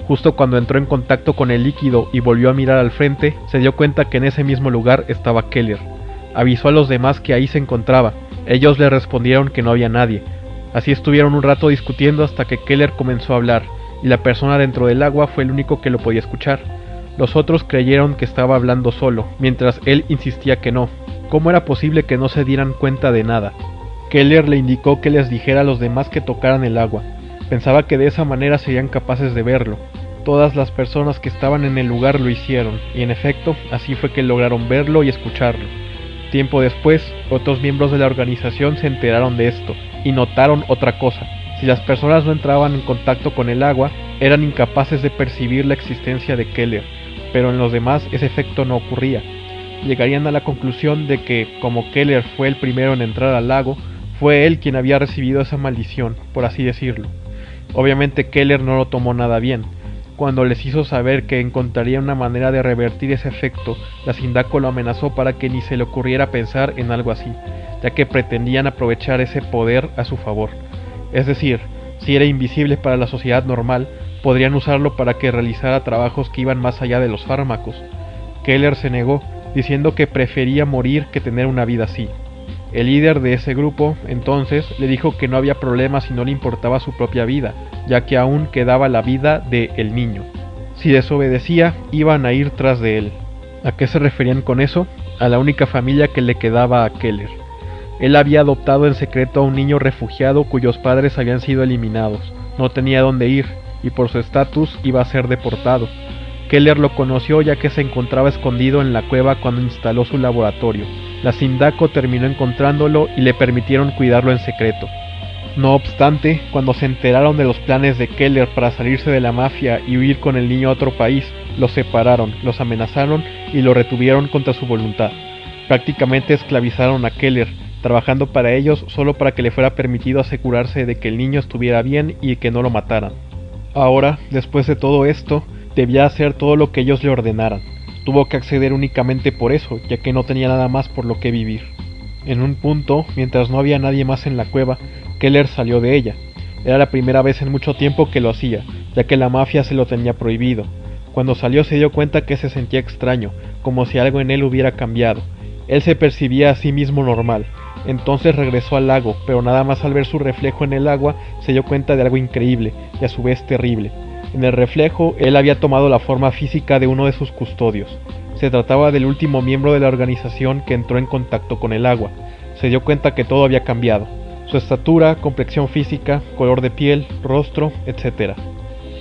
Justo cuando entró en contacto con el líquido y volvió a mirar al frente, se dio cuenta que en ese mismo lugar estaba Keller. Avisó a los demás que ahí se encontraba. Ellos le respondieron que no había nadie. Así estuvieron un rato discutiendo hasta que Keller comenzó a hablar, y la persona dentro del agua fue el único que lo podía escuchar. Los otros creyeron que estaba hablando solo, mientras él insistía que no. ¿Cómo era posible que no se dieran cuenta de nada? Keller le indicó que les dijera a los demás que tocaran el agua. Pensaba que de esa manera serían capaces de verlo. Todas las personas que estaban en el lugar lo hicieron, y en efecto, así fue que lograron verlo y escucharlo. Tiempo después, otros miembros de la organización se enteraron de esto, y notaron otra cosa. Si las personas no entraban en contacto con el agua, eran incapaces de percibir la existencia de Keller, pero en los demás ese efecto no ocurría. Llegarían a la conclusión de que, como Keller fue el primero en entrar al lago, fue él quien había recibido esa maldición, por así decirlo. Obviamente Keller no lo tomó nada bien. Cuando les hizo saber que encontraría una manera de revertir ese efecto, la Sindaco lo amenazó para que ni se le ocurriera pensar en algo así, ya que pretendían aprovechar ese poder a su favor. Es decir, si era invisible para la sociedad normal, podrían usarlo para que realizara trabajos que iban más allá de los fármacos. Keller se negó, diciendo que prefería morir que tener una vida así. El líder de ese grupo, entonces, le dijo que no había problema si no le importaba su propia vida, ya que aún quedaba la vida de el niño. Si desobedecía, iban a ir tras de él. ¿A qué se referían con eso? A la única familia que le quedaba a Keller. Él había adoptado en secreto a un niño refugiado cuyos padres habían sido eliminados. No tenía dónde ir, y por su estatus iba a ser deportado. Keller lo conoció ya que se encontraba escondido en la cueva cuando instaló su laboratorio. La Sindaco terminó encontrándolo y le permitieron cuidarlo en secreto. No obstante, cuando se enteraron de los planes de Keller para salirse de la mafia y huir con el niño a otro país, los separaron, los amenazaron y lo retuvieron contra su voluntad. Prácticamente esclavizaron a Keller, trabajando para ellos solo para que le fuera permitido asegurarse de que el niño estuviera bien y que no lo mataran. Ahora, después de todo esto, debía hacer todo lo que ellos le ordenaran. Tuvo que acceder únicamente por eso, ya que no tenía nada más por lo que vivir. En un punto, mientras no había nadie más en la cueva, Keller salió de ella. Era la primera vez en mucho tiempo que lo hacía, ya que la mafia se lo tenía prohibido. Cuando salió se dio cuenta que se sentía extraño, como si algo en él hubiera cambiado. Él se percibía a sí mismo normal. Entonces regresó al lago, pero nada más al ver su reflejo en el agua se dio cuenta de algo increíble y a su vez terrible. En el reflejo, él había tomado la forma física de uno de sus custodios. Se trataba del último miembro de la organización que entró en contacto con el agua. Se dio cuenta que todo había cambiado. Su estatura, complexión física, color de piel, rostro, etc.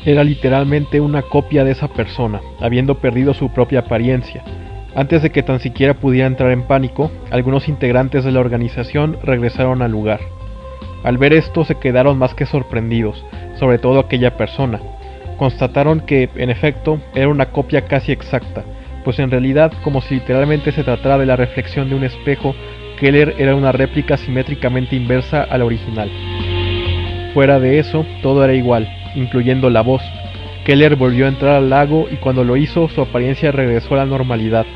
Era literalmente una copia de esa persona, habiendo perdido su propia apariencia. Antes de que tan siquiera pudiera entrar en pánico, algunos integrantes de la organización regresaron al lugar. Al ver esto se quedaron más que sorprendidos, sobre todo aquella persona. Constataron que, en efecto, era una copia casi exacta, pues en realidad, como si literalmente se tratara de la reflexión de un espejo, Keller era una réplica simétricamente inversa a la original. Fuera de eso, todo era igual, incluyendo la voz. Keller volvió a entrar al lago y cuando lo hizo, su apariencia regresó a la normalidad.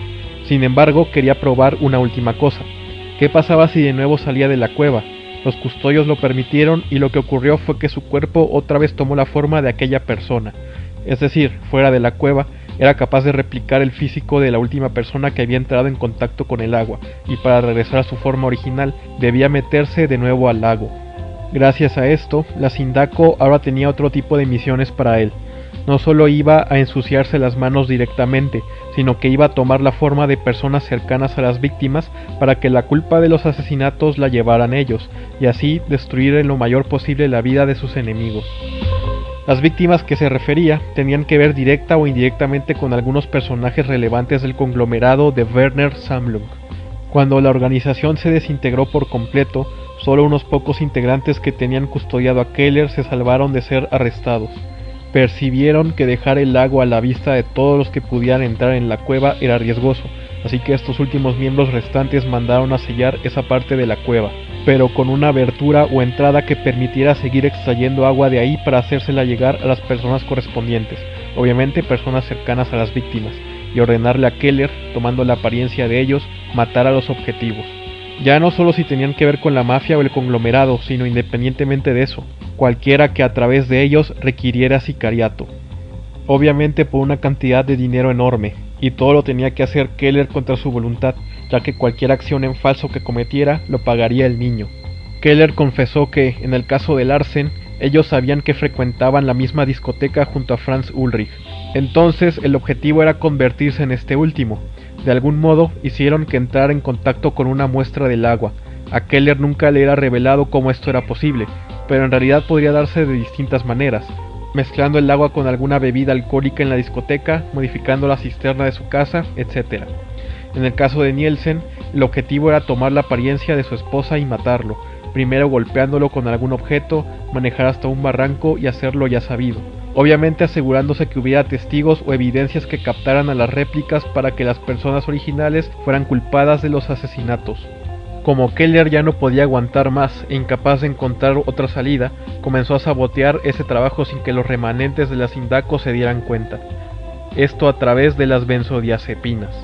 Sin embargo, quería probar una última cosa. ¿Qué pasaba si de nuevo salía de la cueva? Los custodios lo permitieron y lo que ocurrió fue que su cuerpo otra vez tomó la forma de aquella persona. Es decir, fuera de la cueva, era capaz de replicar el físico de la última persona que había entrado en contacto con el agua, y para regresar a su forma original, debía meterse de nuevo al lago. Gracias a esto, la Sindaco ahora tenía otro tipo de misiones para él. No solo iba a ensuciarse las manos directamente, sino que iba a tomar la forma de personas cercanas a las víctimas para que la culpa de los asesinatos la llevaran ellos, y así destruir en lo mayor posible la vida de sus enemigos. Las víctimas que se refería tenían que ver directa o indirectamente con algunos personajes relevantes del conglomerado de Werner Sammlung. Cuando la organización se desintegró por completo, solo unos pocos integrantes que tenían custodiado a Keller se salvaron de ser arrestados. Percibieron que dejar el lago a la vista de todos los que pudieran entrar en la cueva era riesgoso, así que estos últimos miembros restantes mandaron a sellar esa parte de la cueva, pero con una abertura o entrada que permitiera seguir extrayendo agua de ahí para hacérsela llegar a las personas correspondientes, obviamente personas cercanas a las víctimas, y ordenarle a Keller, tomando la apariencia de ellos, matar a los objetivos. Ya no solo si tenían que ver con la mafia o el conglomerado, sino independientemente de eso, cualquiera que a través de ellos requiriera sicariato. Obviamente por una cantidad de dinero enorme, y todo lo tenía que hacer Keller contra su voluntad, ya que cualquier acción en falso que cometiera lo pagaría el niño. Keller confesó que, en el caso de Larsen, ellos sabían que frecuentaban la misma discoteca junto a Franz Ulrich. Entonces el objetivo era convertirse en este último. De algún modo hicieron que entrara en contacto con una muestra del agua. A Keller nunca le era revelado cómo esto era posible, pero en realidad podría darse de distintas maneras, mezclando el agua con alguna bebida alcohólica en la discoteca, modificando la cisterna de su casa, etc. En el caso de Nielsen, el objetivo era tomar la apariencia de su esposa y matarlo, primero golpeándolo con algún objeto, manejar hasta un barranco y hacerlo ya sabido, obviamente asegurándose que hubiera testigos o evidencias que captaran a las réplicas para que las personas originales fueran culpadas de los asesinatos. Como Keller ya no podía aguantar más e incapaz de encontrar otra salida, comenzó a sabotear ese trabajo sin que los remanentes de la Sindaco se dieran cuenta. Esto a través de las benzodiazepinas.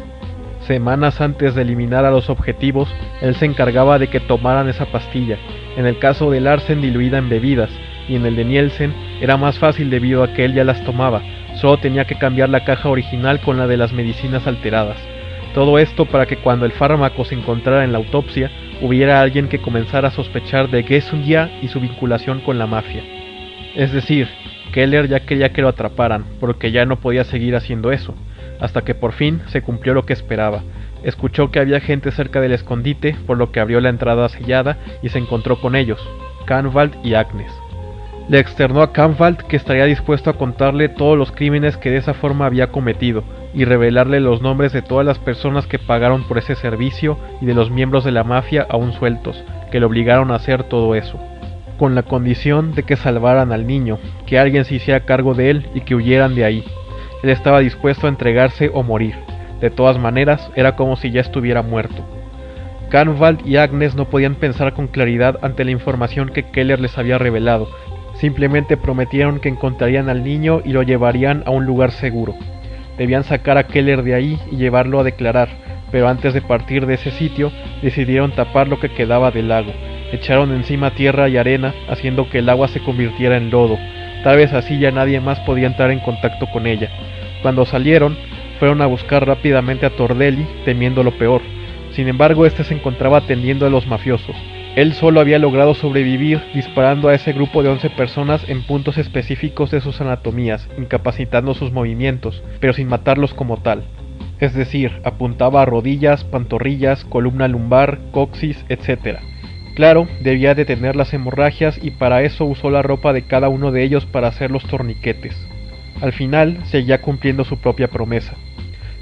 Semanas antes de eliminar a los objetivos, él se encargaba de que tomaran esa pastilla, en el caso de Larsen diluida en bebidas, y en el de Nielsen era más fácil debido a que él ya las tomaba, solo tenía que cambiar la caja original con la de las medicinas alteradas. Todo esto para que cuando el fármaco se encontrara en la autopsia, hubiera alguien que comenzara a sospechar de Gesungia y su vinculación con la mafia. Es decir, Keller ya quería que lo atraparan, porque ya no podía seguir haciendo eso, hasta que por fin se cumplió lo que esperaba. Escuchó que había gente cerca del escondite, por lo que abrió la entrada sellada y se encontró con ellos, Kahnwald y Agnes. Le externó a Kahnwald que estaría dispuesto a contarle todos los crímenes que de esa forma había cometido, y revelarle los nombres de todas las personas que pagaron por ese servicio y de los miembros de la mafia aún sueltos, que le obligaron a hacer todo eso, con la condición de que salvaran al niño, que alguien se hiciera cargo de él y que huyeran de ahí. Él estaba dispuesto a entregarse o morir. De todas maneras, era como si ya estuviera muerto. Kahnwald y Agnes no podían pensar con claridad ante la información que Keller les había revelado. Simplemente prometieron que encontrarían al niño y lo llevarían a un lugar seguro. Debían sacar a Keller de ahí y llevarlo a declarar, pero antes de partir de ese sitio, decidieron tapar lo que quedaba del lago. Echaron encima tierra y arena, haciendo que el agua se convirtiera en lodo. Tal vez así ya nadie más podía entrar en contacto con ella. Cuando salieron, fueron a buscar rápidamente a Tordelli, temiendo lo peor. Sin embargo, este se encontraba atendiendo a los mafiosos. Él solo había logrado sobrevivir disparando a ese grupo de 11 personas en puntos específicos de sus anatomías, incapacitando sus movimientos, pero sin matarlos como tal. Es decir, apuntaba a rodillas, pantorrillas, columna lumbar, coxis, etc. Claro, debía detener las hemorragias y para eso usó la ropa de cada uno de ellos para hacer los torniquetes. Al final, seguía cumpliendo su propia promesa.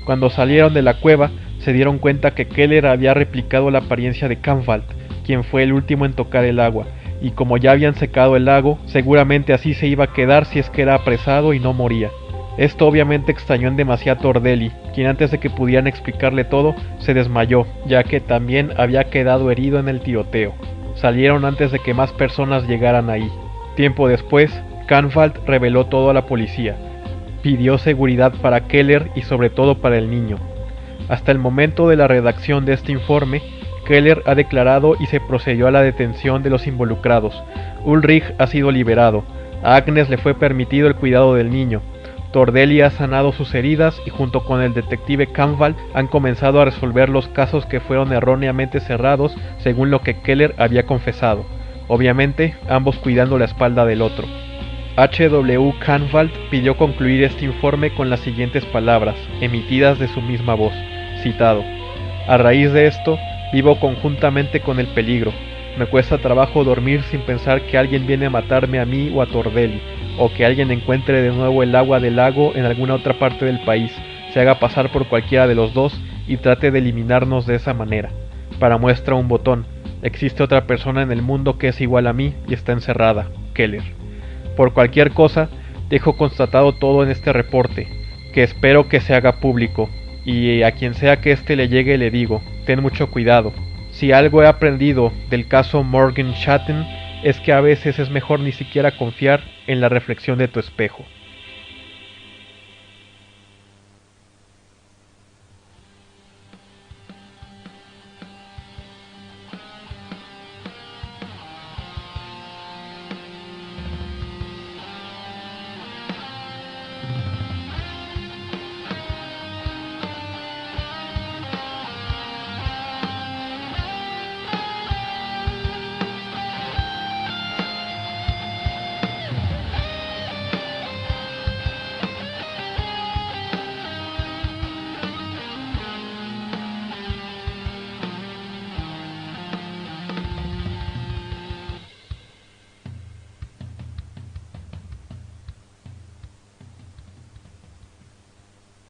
Cuando salieron de la cueva, se dieron cuenta que Keller había replicado la apariencia de Kahnwald, quien fue el último en tocar el agua, y como ya habían secado el lago, seguramente así se iba a quedar si es que era apresado y no moría. Esto obviamente extrañó en demasía a Tordelli, quien antes de que pudieran explicarle todo, se desmayó, ya que también había quedado herido en el tiroteo. Salieron antes de que más personas llegaran ahí. Tiempo después, Kahnwald reveló todo a la policía. Pidió seguridad para Keller y sobre todo para el niño. Hasta el momento de la redacción de este informe, Keller ha declarado y se procedió a la detención de los involucrados. Ulrich ha sido liberado. A Agnes le fue permitido el cuidado del niño. Tordelli ha sanado sus heridas y junto con el detective Kahnwald han comenzado a resolver los casos que fueron erróneamente cerrados según lo que Keller había confesado. Obviamente, ambos cuidando la espalda del otro. W. Kahnwald pidió concluir este informe con las siguientes palabras, emitidas de su misma voz. Citado: a raíz de esto, vivo conjuntamente con el peligro. Me cuesta trabajo dormir sin pensar que alguien viene a matarme a mí o a Tordelli, o que alguien encuentre de nuevo el agua del lago en alguna otra parte del país, se haga pasar por cualquiera de los dos y trate de eliminarnos de esa manera. Para muestra un botón, existe otra persona en el mundo que es igual a mí y está encerrada, Keller. Por cualquier cosa, dejo constatado todo en este reporte, que espero que se haga público, y a quien sea que este le llegue le digo, ten mucho cuidado. Si algo he aprendido del caso Morgan Shatten es que a veces es mejor ni siquiera confiar en la reflexión de tu espejo.